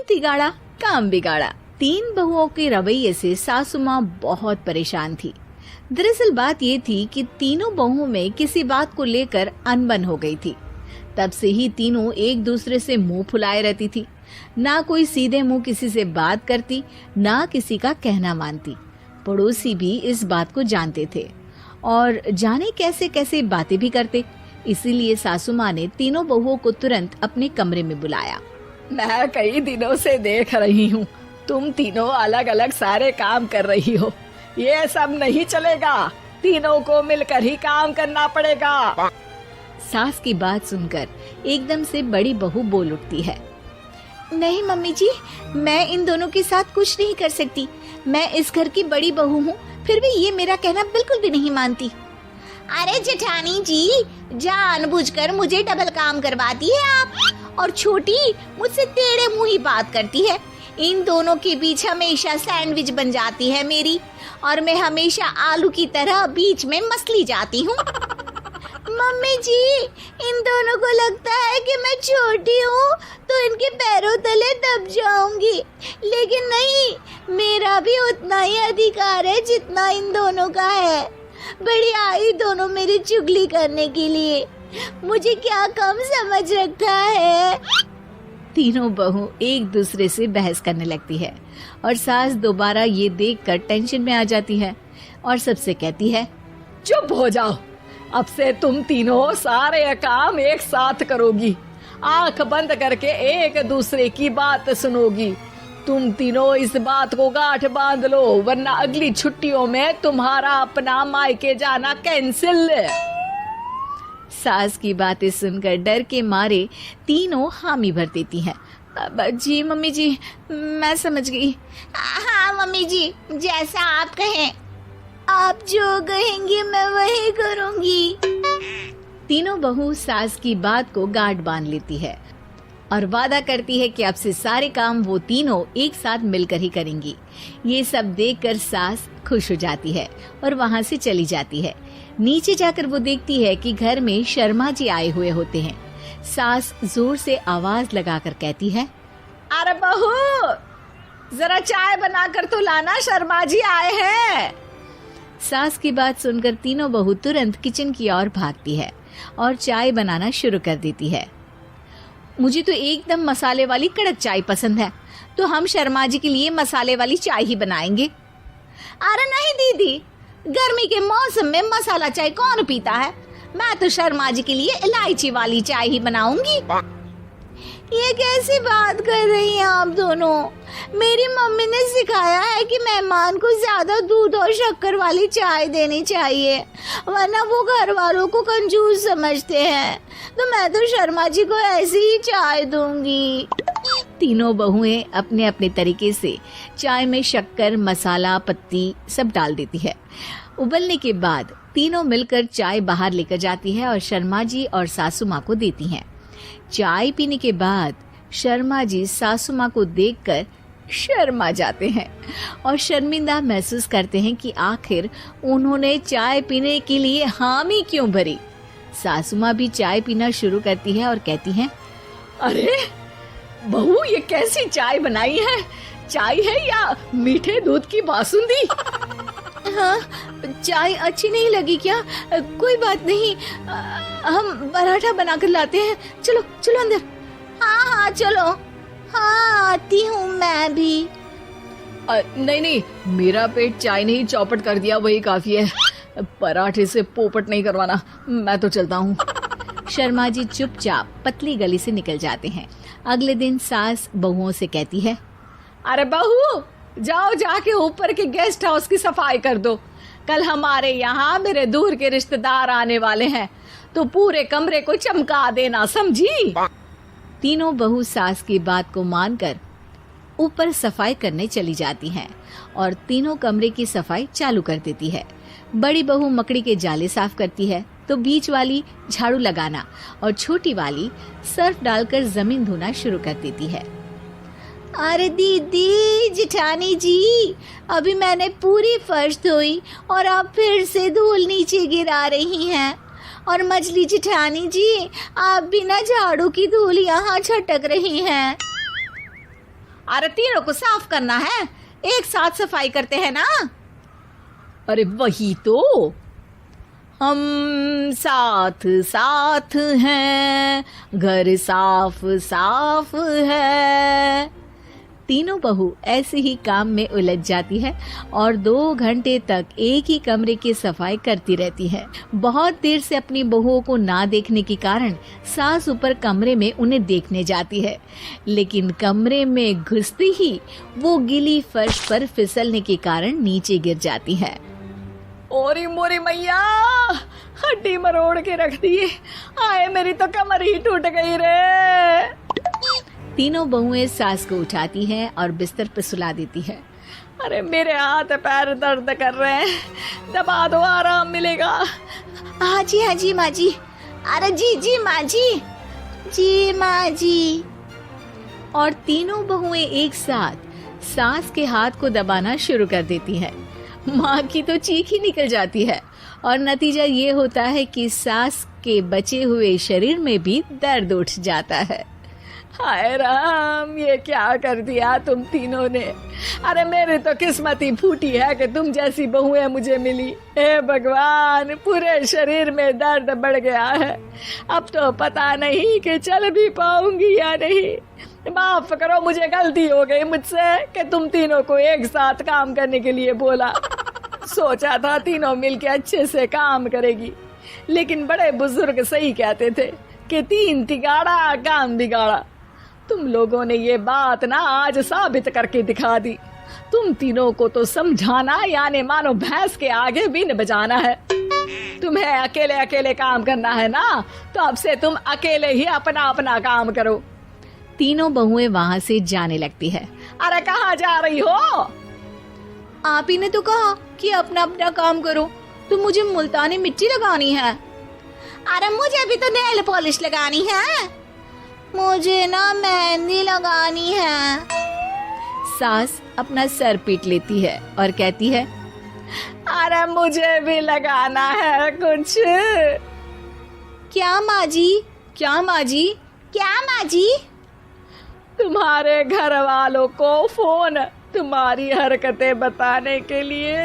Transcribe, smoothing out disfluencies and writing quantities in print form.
बुद्धि गाड़ा काम बिगाड़ा। 3 बहुओं के रवैये से सासू माँ बहुत परेशान थी। दरअसल बात ये थी कि तीनों बहुओं में किसी बात को लेकर अनबन हो गई थी। तब से ही तीनों एक दूसरे से मुंह फुलाए रहती थी। ना कोई सीधे मुंह किसी से बात करती, ना किसी का कहना मानती। पड़ोसी भी इस बात को जानते थे और जाने कैसे कैसे बातें भी करते। इसीलिए सासू माँ ने तीनों बहुओं को तुरंत अपने कमरे में बुलाया। मैं कई दिनों से देख रही हूँ, तुम तीनों अलग अलग सारे काम कर रही हो। ये सब नहीं चलेगा, तीनों को मिलकर ही काम करना पड़ेगा। सास की बात सुनकर एकदम से बड़ी बहू बोल उठती है। नहीं मम्मी जी, मैं इन दोनों के साथ कुछ नहीं कर सकती। मैं इस घर की बड़ी बहू हूँ, फिर भी ये मेरा कहना बिल्कुल भी नहीं मानती। अरे जेठानी जी, जानबूझकर मुझे डबल काम करवाती है आप। और छोटी मुझसे टेढ़े मुंह ही बात करती है। इन दोनों के बीच हमेशा सैंडविच बन जाती है मेरी, और मैं हमेशा आलू की तरह बीच में मसली जाती हूँ। मम्मी जी, इन दोनों को लगता है कि मैं छोटी हूँ तो इनके पैरों तले दब जाऊंगी, लेकिन नहीं, मेरा भी उतना ही अधिकार है जितना इन दोनों का है। बड़ी आई दोनों मेरी चुगली करने के लिए, मुझे क्या कम समझ रखा है। तीनों बहू एक दूसरे से बहस करने लगती है और सास दोबारा ये देखकर टेंशन में आ जाती है और सबसे कहती है, चुप हो जाओ, अब से तुम तीनों सारे काम एक साथ करोगी, आंख बंद करके एक दूसरे की बात सुनोगी। तुम तीनों इस बात को गांठ बांध लो, वरना अगली छुट्टियों में तुम्हारा अपना मायके जाना कैंसिल। सास की बातें सुनकर डर के मारे तीनों हामी भर देती हैं। जी मम्मी जी, मैं समझ गई। हाँ मम्मी जी, जैसा आप कहें। आप जो कहेंगी मैं वही करूंगी। तीनों बहू सास की बात को गांठ बांध लेती है और वादा करती है कि अब से सारे काम वो तीनों एक साथ मिलकर ही करेंगी। ये सब देखकर सास खुश हो जाती है और वहाँ से चली जाती है। नीचे जाकर वो देखती है कि घर में शर्मा जी आए हुए होते हैं। सास जोर से आवाज लगाकर कहती है, अरे बहू, जरा चाय बनाकर तो लाना, शर्मा जी आए हैं। सास की बात सुनकर तीनों बहू तुरंत किचन की ओर भागती है और चाय बनाना शुरू कर देती है। मुझे तो एकदम मसाले वाली कड़क चाय पसंद है, तो हम शर्मा जी के लिए मसाले वाली चाय ही बनाएंगे। अरे नहीं दीदी, गर्मी के मौसम में मसाला चाय कौन पीता है? मैं तो शर्मा जी के लिए इलायची वाली चाय ही बनाऊंगी। ये कैसी बात कर रही हैं आप दोनों? मेरी मम्मी ने सिखाया है कि मेहमान को ज्यादा दूध और शक्कर वाली चाय देनी चाहिए, वरना वो घर वालों को कंजूस समझते हैं। तो मैं तो शर्मा जी को ऐसी ही चाय दूंगी। तीनों बहुएं अपने अपने तरीके से चाय में शक्कर, मसाला, पत्ती सब डाल देती है। उबलने के बाद तीनों मिलकर चाय बाहर लेकर जाती है और शर्मा जी और सासू माँ को देती हैं। चाय पीने के बाद शर्मा जी सासू माँ को देखकर शर्मा जाते हैं और शर्मिंदा महसूस करते हैं कि आखिर उन्होंने चाय पीने के लिए हामी क्यों भरी। सासू माँ भी चाय पीना शुरू करती है और कहती हैं, अरे बहू, ये कैसी चाय बनाई है? चाय है या मीठे दूध की बासुंदी? हाँ, चाय अच्छी नहीं लगी क्या? कोई बात नहीं, हम पराठा बनाकर लाते हैं। चलो चलो अंदर। हाँ हाँ चलो, हाँ आती हूँ मैं भी। नहीं नहीं, मेरा पेट चाय ने ही चौपट कर दिया, वही काफी है। पराठे से पोपट नहीं करवाना, मैं तो चलता हूँ। शर्मा जी चुपचाप पतली गली से निकल जाते हैं। अगले दिन सास बहुओं से कहती है, अरे बहू, जाओ जाके ऊपर के गेस्ट हाउस की सफाई कर दो। कल हमारे यहाँ मेरे दूर के रिश्तेदार आने वाले हैं, तो पूरे कमरे को चमका देना, समझी? तीनों बहू सास की बात को मानकर ऊपर सफाई करने चली जाती हैं और तीनों कमरे की सफाई चालू कर देती है। बड़ी बहू मकड़ी के जाले साफ करती है, तो बीच वाली झाड़ू लगाना और छोटी वाली सर्फ डालकर जमीन धोना शुरू कर देती है। अरे दीदी, जेठानी जी, अभी मैंने पूरी फर्श धोई और आप फिर से धूल नीचे गिरा रही हैं। और मछली जेठानी जी, आप बिना झाड़ू की धूल यहाँ छटक रही हैं। अरे तीनों को साफ करना है, एक साथ सफाई करते हैं ना। अरे वही तो, हम साथ साथ हैं, घर साफ साफ है। तीनों बहू ऐसे ही काम में उलझ जाती है और 2 घंटे तक एक ही कमरे की सफाई करती रहती है। बहुत देर से अपनी बहुओं को ना देखने के कारण सास ऊपर कमरे में उन्हें देखने जाती है, लेकिन कमरे में घुसती ही वो गीली फर्श पर फिसलने के कारण नीचे गिर जाती है। ओरी मोरी मैया, हड्डी मरोड़ के रख दी। आए मेरी तो कमर ही टूट गई रे। तीनों बहुएं सास को उठाती हैं और बिस्तर पर सुला देती है। अरे मेरे हाथ पैर दर्द कर रहे हैं, दबा दो, आराम मिलेगा। हाँ जी माँ जी। अरे जी माँ जी माँ जी। और तीनों बहुएं एक साथ सास के हाथ को दबाना शुरू कर देती हैं। माँ की तो चीख ही निकल जाती है और नतीजा ये होता है कि सास के बचे हुए शरीर में भी दर्द उठ जाता है। हाय राम, ये क्या कर दिया तुम तीनों ने। अरे मेरी तो किस्मत ही फूटी है कि तुम जैसी बहुएं मुझे मिली। हे भगवान, पूरे शरीर में दर्द बढ़ गया है। अब तो पता नहीं कि चल भी पाऊंगी या नहीं। माफ करो, मुझे गलती हो गई मुझसे कि तुम तीनों को एक साथ काम करने के लिए बोला। सोचा था तीनों मिलके अच्छे से काम करेगी, लेकिन बड़े बुजुर्ग सही कहते थे कि 3 तिगाड़ा काम बिगाड़ा। तुम लोगों ने ये बात ना आज साबित करके दिखा दी। तुम तीनों को तो समझाना यानी मानो भैंस के आगे बीन बजाना है। तुम्हें अकेले अकेले काम करना है ना, तो अब से तुम अकेले ही अपना अपना काम करो। तीनों बहुएं वहां से जाने लगती है। अरे कहाँ जा रही हो? आप ही ने तो कहा कि अपना अपना काम करो, तो मुझे मुल्तानी मिट्टी लगानी है। अरे मुझे भी तो नेल पॉलिश लगानी है, मुझे ना मेहंदी लगानी है। सास अपना सर पीट लेती है और कहती है, अरे मुझे भी लगाना है कुछ। क्या माँ जी? क्या माँ जी? क्या माँ जी? तुम्हारे घर वालों को फोन तुम्हारी हरकतें बताने के लिए।